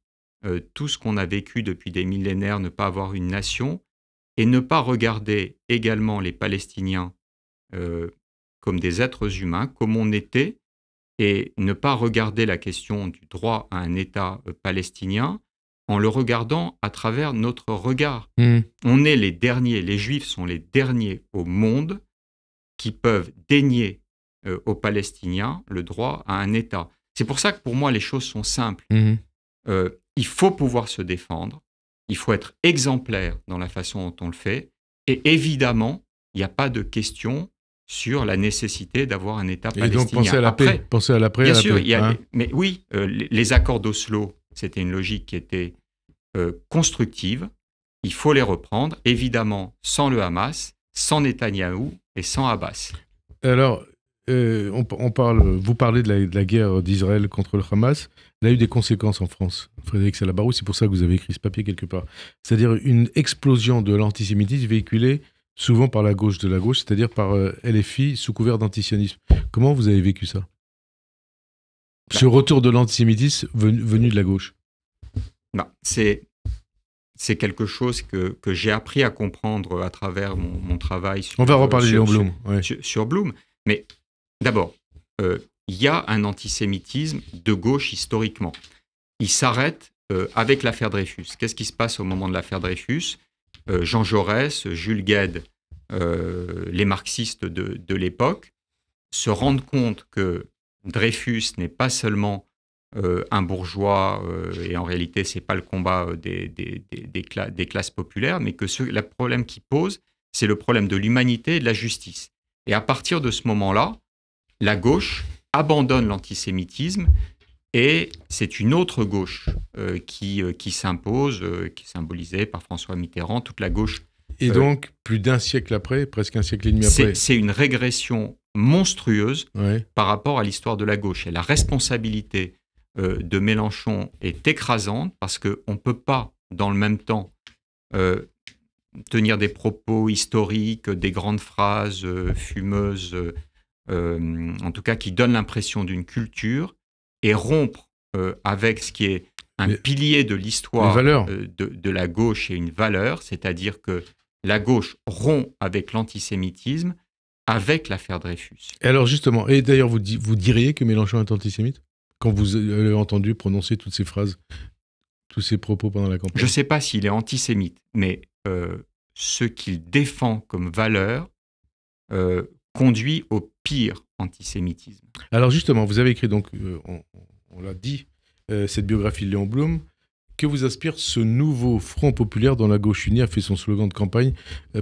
tout ce qu'on a vécu depuis des millénaires, ne pas avoir une nation et ne pas regarder également les Palestiniens comme des êtres humains, comme on était, et ne pas regarder la question du droit à un État palestinien en le regardant à travers notre regard. On est les derniers, les Juifs sont les derniers au monde qui peuvent dénier aux Palestiniens le droit à un État. C'est pour ça que pour moi, les choses sont simples. Il faut pouvoir se défendre, il faut être exemplaire dans la façon dont on le fait, et évidemment, il n'y a pas de question sur la nécessité d'avoir un État palestinien. Et donc penser à la paix. Penser à la paix. Bien sûr, mais oui, les accords d'Oslo, c'était une logique qui était constructive. Il faut les reprendre, évidemment, sans le Hamas, sans Netanyahou et sans Abbas. Alors, vous parlez de la guerre d'Israël contre le Hamas. Elle a eu des conséquences en France. Frédéric Salabarou, c'est pour ça que vous avez écrit ce papier quelque part. C'est-à-dire une explosion de l'antisémitisme véhiculée souvent par la gauche de la gauche, c'est-à-dire par LFI sous couvert d'antisionisme. Comment vous avez vécu ça ? Ce retour de l'antisémitisme venu de la gauche. C'est quelque chose que j'ai appris à comprendre à travers mon travail sur... On va reparler de Blum. Sur Blum. Mais d'abord, il y a un antisémitisme de gauche historiquement. Il s'arrête avec l'affaire Dreyfus. Qu'est-ce qui se passe au moment de l'affaire Dreyfus ? Jean Jaurès, Jules Guesde, les marxistes de l'époque, se rendent compte que Dreyfus n'est pas seulement un bourgeois, et en réalité, ce n'est pas le combat des classes populaires, mais que le problème qu'il pose, c'est le problème de l'humanité et de la justice. Et à partir de ce moment-là, la gauche abandonne l'antisémitisme et c'est une autre gauche qui s'impose, qui est symbolisée par François Mitterrand, toute la gauche. Et donc, plus d'un siècle après, presque un siècle et demi après... C'est une régression monstrueuse par rapport à l'histoire de la gauche. Et la responsabilité de Mélenchon est écrasante parce qu'on ne peut pas, dans le même temps, tenir des propos historiques, des grandes phrases fumeuses, en tout cas qui donnent l'impression d'une culture, et rompre avec ce qui est un pilier de l'histoire de la gauche et une valeur, c'est-à-dire que la gauche rompt avec l'antisémitisme, avec l'affaire Dreyfus. Et alors justement, et d'ailleurs vous diriez que Mélenchon est antisémite quand vous avez entendu prononcer toutes ces phrases, tous ces propos pendant la campagne? Je ne sais pas s'il est antisémite, mais ce qu'il défend comme valeur conduit au pire antisémitisme. Alors justement, vous avez écrit, donc, on l'a dit, cette biographie de Léon Blum. Que vous inspire ce nouveau Front populaire dont la gauche unie a fait son slogan de campagne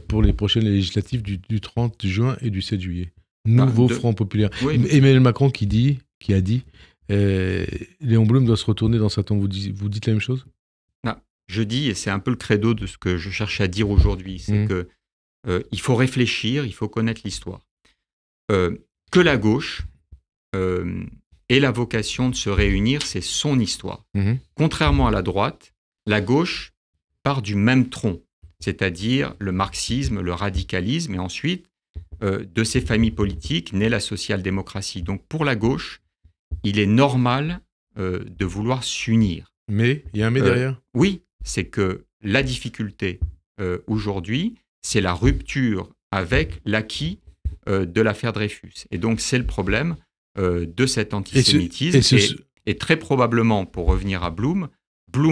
pour les prochaines législatives du 30 juin et du 7 juillet? Nouveau Front populaire. Oui. Emmanuel Macron qui a dit Léon Blum doit se retourner dans sa tombe. Vous dites la même chose? Non, je dis, et c'est un peu le credo de ce que je cherche à dire aujourd'hui, c'est que il faut réfléchir, il faut connaître l'histoire. Que la gauche ait la vocation de se réunir, c'est son histoire. Contrairement à la droite, la gauche part du même tronc, c'est-à-dire le marxisme, le radicalisme, et ensuite, de ces familles politiques, naît la social-démocratie. Donc pour la gauche, il est normal de vouloir s'unir. Mais, il y a un mais derrière? Oui, c'est que la difficulté aujourd'hui, c'est la rupture avec l'acquis de l'affaire Dreyfus. Et donc c'est le problème de cet antisémitisme. Et très probablement, pour revenir à Blum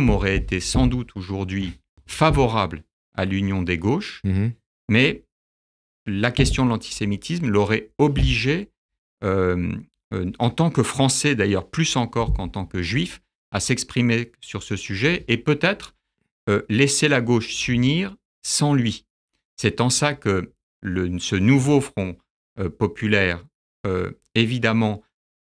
aurait été sans doute aujourd'hui favorable à l'union des gauches, mais la question de l'antisémitisme l'aurait obligé, en tant que Français d'ailleurs, plus encore qu'en tant que Juif, à s'exprimer sur ce sujet et peut-être laisser la gauche s'unir sans lui. C'est en ça que ce nouveau Front populaire, évidemment,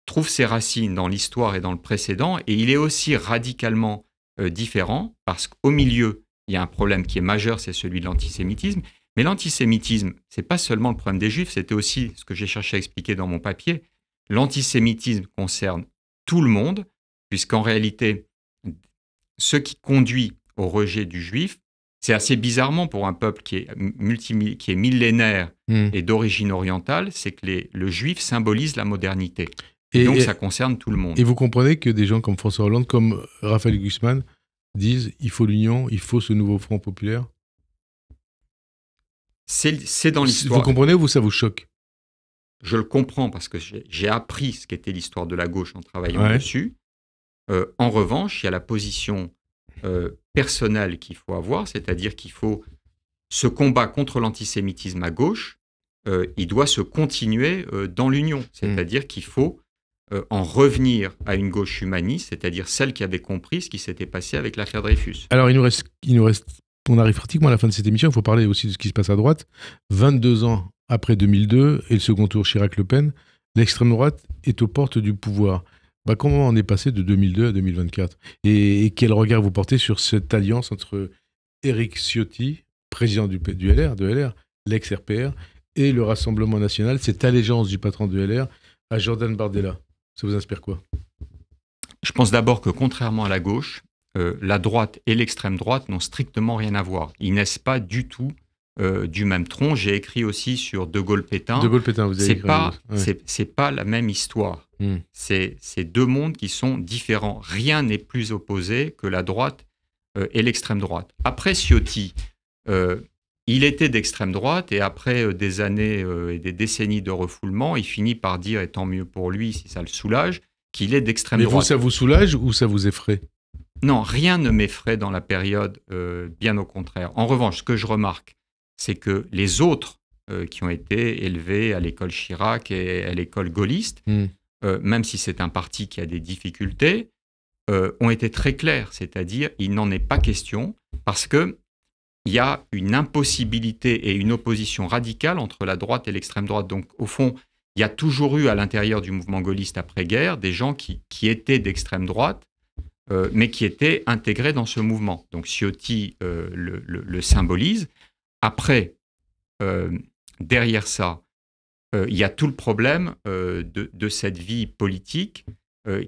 trouve ses racines dans l'histoire et dans le précédent, et il est aussi radicalement différent, parce qu'au milieu, il y a un problème qui est majeur, c'est celui de l'antisémitisme. Mais l'antisémitisme, ce n'est pas seulement le problème des Juifs, c'était aussi ce que j'ai cherché à expliquer dans mon papier. L'antisémitisme concerne tout le monde, puisqu'en réalité, ce qui conduit au rejet du Juif, c'est assez bizarrement pour un peuple qui est millénaire et d'origine orientale, c'est que le Juif symbolise la modernité. Et donc, ça concerne tout le monde. Et vous comprenez que des gens comme François Hollande, comme Raphaël Glucksmann, disent il faut l'union, il faut ce nouveau Front populaire? C'est dans l'histoire. Vous comprenez ou ça vous choque? Je le comprends parce que j'ai appris ce qu'était l'histoire de la gauche en travaillant dessus. En revanche, il y a la position personnelle qu'il faut avoir, c'est-à-dire qu'il faut ce combat contre l'antisémitisme à gauche, il doit se continuer dans l'union. C'est-à-dire qu'il faut en revenir à une gauche humaniste, c'est-à-dire celle qui avait compris ce qui s'était passé avec l'affaire Dreyfus. Alors, on arrive pratiquement à la fin de cette émission. Il faut parler aussi de ce qui se passe à droite. 22 ans après 2002 et le second tour Chirac-Le Pen, l'extrême droite est aux portes du pouvoir. Comment on est passé de 2002 à 2024 et quel regard vous portez sur cette alliance entre Éric Ciotti, président de LR, l'ex-RPR, et le Rassemblement national, cette allégeance du patron de LR à Jordan Bardella? Ça vous inspire quoi? Je pense d'abord que contrairement à la gauche, la droite et l'extrême droite n'ont strictement rien à voir. Ils naissent pas du tout du même tronc. J'ai écrit aussi sur De Gaulle-Pétain. De Gaulle-Pétain, vous avez écrit. C'est pas la même histoire. C'est deux mondes qui sont différents. Rien n'est plus opposé que la droite et l'extrême droite. Après Ciotti, il était d'extrême droite et après des années et des décennies de refoulement, il finit par dire, et tant mieux pour lui si ça le soulage, qu'il est d'extrême droite. Mais vous, ça vous soulage ou ça vous effraie? Non, rien ne m'effraie dans la période, bien au contraire. En revanche, ce que je remarque, c'est que les autres qui ont été élevés à l'école Chirac et à l'école gaulliste, même si c'est un parti qui a des difficultés, ont été très clairs. C'est-à-dire, il n'en est pas question parce qu'il y a une impossibilité et une opposition radicale entre la droite et l'extrême droite. Donc, au fond, il y a toujours eu à l'intérieur du mouvement gaulliste après-guerre des gens qui étaient d'extrême droite, mais qui étaient intégrés dans ce mouvement. Donc, Ciotti le symbolise. Après, derrière ça, il y a tout le problème de cette vie politique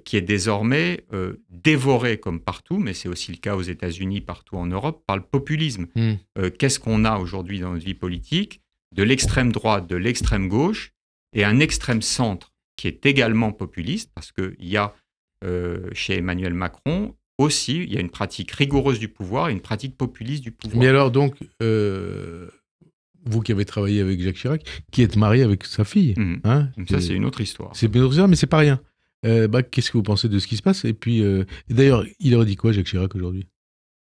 qui est désormais dévorée comme partout, mais c'est aussi le cas aux États-Unis, partout en Europe, par le populisme. Qu'est-ce qu'on a aujourd'hui dans notre vie politique? De l'extrême droite, de l'extrême gauche, et un extrême centre qui est également populiste, parce qu'il y a chez Emmanuel Macron aussi, il y a une pratique rigoureuse du pouvoir et une pratique populiste du pouvoir. Mais alors donc, vous qui avez travaillé avec Jacques Chirac, qui êtes marié avec sa fille. Hein, ça, c'est une autre histoire. C'est une autre histoire, mais c'est pas rien. Qu'est-ce que vous pensez de ce qui se passe? Et puis, d'ailleurs, il aurait dit quoi, Jacques Chirac, aujourd'hui?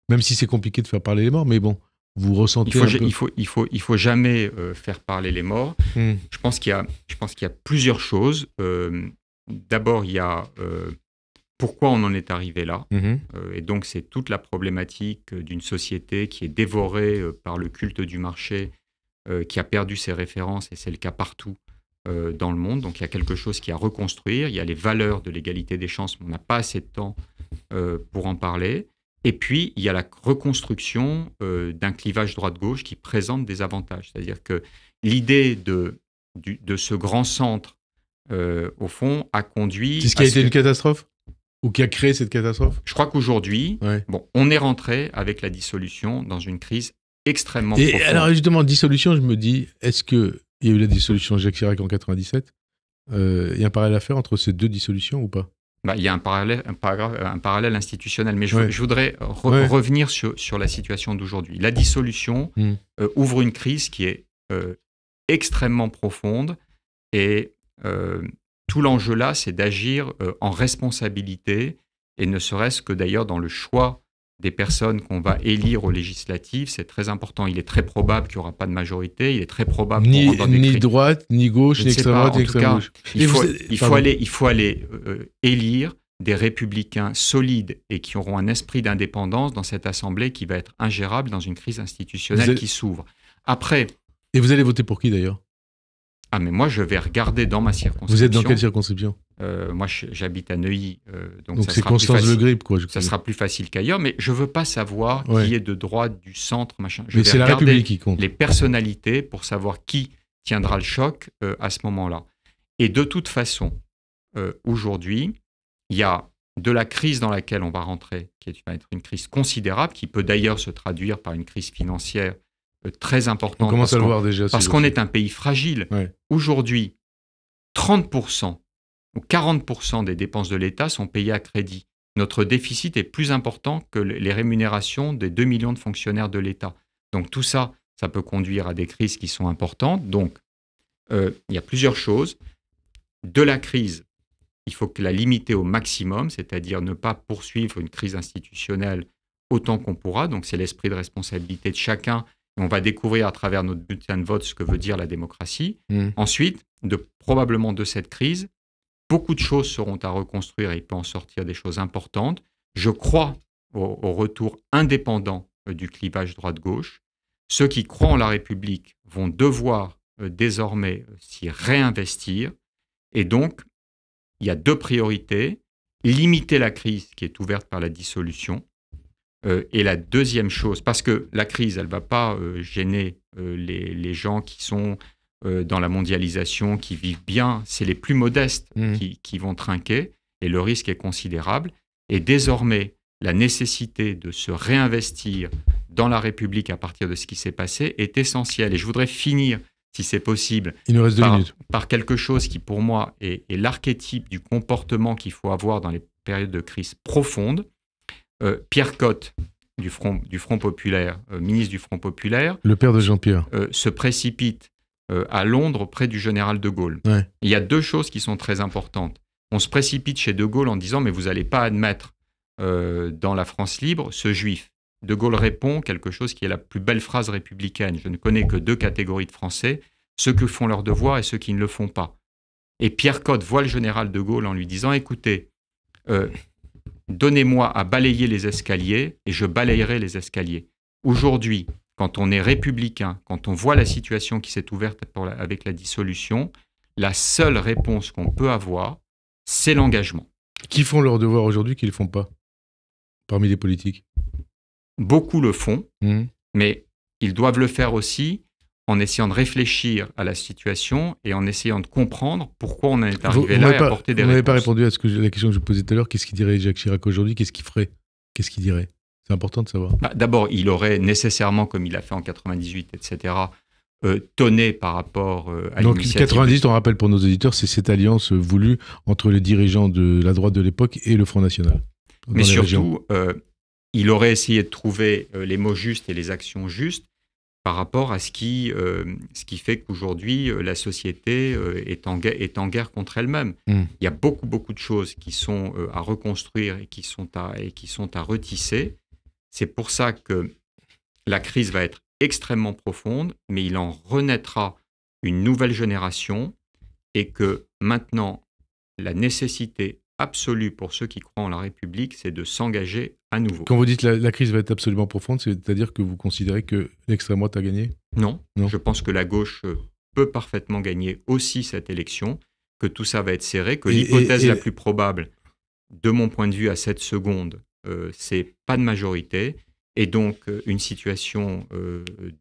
Même si c'est compliqué de faire parler les morts, mais bon, vous ressentez il faut jamais faire parler les morts. Je pense qu'il y a plusieurs choses. D'abord, il y a pourquoi on en est arrivé là. Et donc, c'est toute la problématique d'une société qui est dévorée par le culte du marché, qui a perdu ses références, et c'est le cas partout dans le monde. Donc, il y a quelque chose qui est à reconstruire. Il y a les valeurs de l'égalité des chances, mais on n'a pas assez de temps pour en parler. Et puis, il y a la reconstruction d'un clivage droite-gauche qui présente des avantages. C'est-à-dire que l'idée de ce grand centre, au fond, a conduit... C'est ce qui a été une catastrophe? Ou qui a créé cette catastrophe? Je crois qu'aujourd'hui, on est rentré avec la dissolution dans une crise extrêmement profonde. Et alors, justement, dissolution, je me dis, est-ce qu'il y a eu la dissolution de Jacques Chirac en 97 ? Il y a un parallèle à faire entre ces deux dissolutions ou pas ? Il y a un parallèle institutionnel, mais je voudrais revenir sur la situation d'aujourd'hui. La dissolution ouvre une crise qui est extrêmement profonde, et tout l'enjeu là, c'est d'agir en responsabilité, et ne serait-ce que d'ailleurs dans le choix des personnes qu'on va élire aux législatives, c'est très important. Il est très probable qu'il n'y aura pas de majorité, il est très probable qu'on rentre dans des ni droite, ni gauche, ni extrême droite, ni extrême gauche. Il faut aller élire des républicains solides et qui auront un esprit d'indépendance dans cette assemblée qui va être ingérable dans une crise institutionnelle qui s'ouvre. Après... Et vous allez voter pour qui d'ailleurs ? Ah, mais moi, je vais regarder dans ma circonscription. Vous êtes dans quelle circonscription ? Moi, j'habite à Neuilly. Donc c'est Constance Le Grip, quoi. Ça sera plus facile qu'ailleurs, mais je ne veux pas savoir qui est de droite, du centre, machin. Mais c'est la République qui compte. Les personnalités pour savoir qui tiendra le choc à ce moment-là. Et de toute façon, aujourd'hui, il y a de la crise dans laquelle on va rentrer, qui va être une crise considérable, qui peut d'ailleurs se traduire par une crise financière très importante. On commence à le voir déjà. Parce qu'on est un pays fragile. Aujourd'hui, 30% ou 40% des dépenses de l'État sont payées à crédit. Notre déficit est plus important que les rémunérations des 2 millions de fonctionnaires de l'État. Donc tout ça, ça peut conduire à des crises qui sont importantes. Donc, il y a plusieurs choses. De la crise, il faut la limiter au maximum, c'est-à-dire ne pas poursuivre une crise institutionnelle autant qu'on pourra. Donc c'est l'esprit de responsabilité de chacun. On va découvrir à travers notre bulletin de vote ce que veut dire la démocratie. Ensuite, probablement de cette crise, beaucoup de choses seront à reconstruire et il peut en sortir des choses importantes. Je crois au retour indépendant du clivage droite-gauche. Ceux qui croient en la République vont devoir désormais s'y réinvestir. Et donc, il y a deux priorités. Limiter la crise qui est ouverte par la dissolution. Et la deuxième chose, parce que la crise, elle ne va pas gêner les gens qui sont dans la mondialisation, qui vivent bien, c'est les plus modestes qui vont trinquer, et le risque est considérable. Et désormais, la nécessité de se réinvestir dans la République à partir de ce qui s'est passé est essentielle. Et je voudrais finir, si c'est possible, il nous reste 2 minutes, par quelque chose qui, pour moi, est l'archétype du comportement qu'il faut avoir dans les périodes de crise profonde. Pierre Cotte, du Front Populaire, ministre du Front Populaire, le père de Jean-Pierre, se précipite à Londres auprès du général de Gaulle. Il y a deux choses qui sont très importantes. On se précipite chez de Gaulle en disant « mais vous n'allez pas admettre dans la France libre ce juif ». De Gaulle répond quelque chose qui est la plus belle phrase républicaine. Je ne connais que 2 catégories de Français, ceux qui font leur devoir et ceux qui ne le font pas. Et Pierre Cotte voit le général de Gaulle en lui disant « écoutez, donnez-moi à balayer les escaliers et je balayerai les escaliers. » Aujourd'hui, quand on est républicain, quand on voit la situation qui s'est ouverte avec la dissolution, la seule réponse qu'on peut avoir, c'est l'engagement. Qui font leur devoir aujourd'hui, qui ne le font pas, parmi les politiques? Beaucoup le font, mais ils doivent le faire aussi en essayant de réfléchir à la situation et en essayant de comprendre pourquoi on en est arrivé là et apporter des réponses. Vous n'avez pas répondu à la question que je posais tout à l'heure. Qu'est-ce qu'il dirait Jacques Chirac aujourd'hui? Qu'est-ce qu'il ferait? Qu'est-ce qu'il dirait? C'est important de savoir. D'abord, il aurait nécessairement, comme il a fait en 98, etc., tonné par rapport à l'initiative. Donc 98, on rappelle pour nos auditeurs, c'est cette alliance voulue entre les dirigeants de la droite de l'époque et le Front National. Mais surtout, il aurait essayé de trouver les mots justes et les actions justes. par rapport à ce qui fait qu'aujourd'hui, la société est en guerre contre elle-même. Il y a beaucoup de choses qui sont à reconstruire et qui sont à retisser. C'est pour ça que la crise va être extrêmement profonde, mais il en renaîtra une nouvelle génération et que maintenant, la nécessité absolue pour ceux qui croient en la République, c'est de s'engager à nouveau. Quand vous dites la crise va être absolument profonde, c'est-à-dire que vous considérez que l'extrême droite a gagné ? Non, je pense que la gauche peut parfaitement gagner aussi cette élection, que tout ça va être serré, que l'hypothèse la plus probable, de mon point de vue à cette seconde, c'est pas de majorité, et donc une situation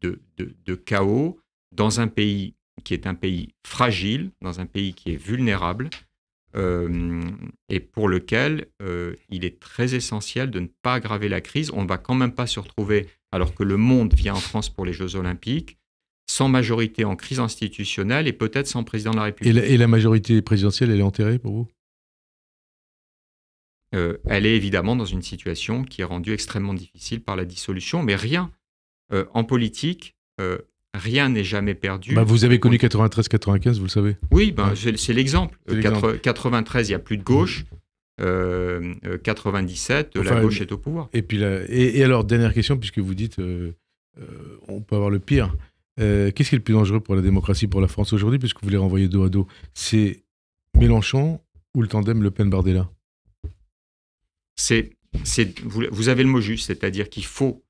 de chaos dans un pays qui est un pays fragile, dans un pays qui est vulnérable, et pour lequel il est très essentiel de ne pas aggraver la crise. On ne va quand même pas se retrouver, alors que le monde vient en France pour les Jeux Olympiques, sans majorité en crise institutionnelle et peut-être sans président de la République. Et la majorité présidentielle, elle est enterrée pour vous ? Elle est évidemment dans une situation qui est rendue extrêmement difficile par la dissolution, mais rien en politique... rien n'est jamais perdu. Vous avez connu 93-95, vous le savez. Oui, c'est l'exemple. 93, il n'y a plus de gauche. 97, la gauche est au pouvoir. Et puis et alors, dernière question, puisque vous dites on peut avoir le pire. Qu'est-ce qui est le plus dangereux pour la démocratie, pour la France aujourd'hui, puisque vous les renvoyez dos à dos ? C'est Mélenchon ou le tandem Le Pen-Bardella ? Vous avez le mot juste, c'est-à-dire qu'il faut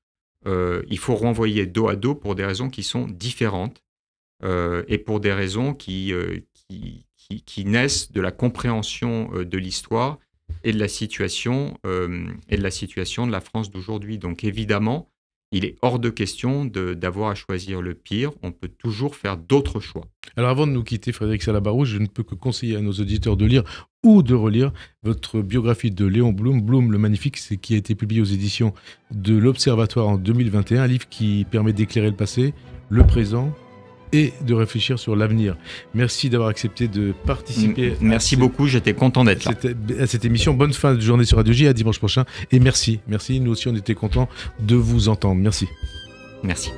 renvoyer dos à dos pour des raisons qui sont différentes et pour des raisons qui naissent de la compréhension de l'histoire et de la situation de la France d'aujourd'hui. Donc évidemment, il est hors de question d'avoir à choisir le pire. On peut toujours faire d'autres choix. Alors avant de nous quitter, Frédéric Salabarou, je ne peux que conseiller à nos auditeurs de lire ou de relire votre biographie de Léon Blum, Blum le Magnifique, qui a été publié aux éditions de l'Observatoire en 2021, un livre qui permet d'éclairer le passé, le présent et de réfléchir sur l'avenir. Merci d'avoir accepté de participer. Merci beaucoup, j'étais content d'être là. À cette émission. Bonne fin de journée sur Radio J, à dimanche prochain. Et merci, nous aussi on était contents de vous entendre. Merci. Merci.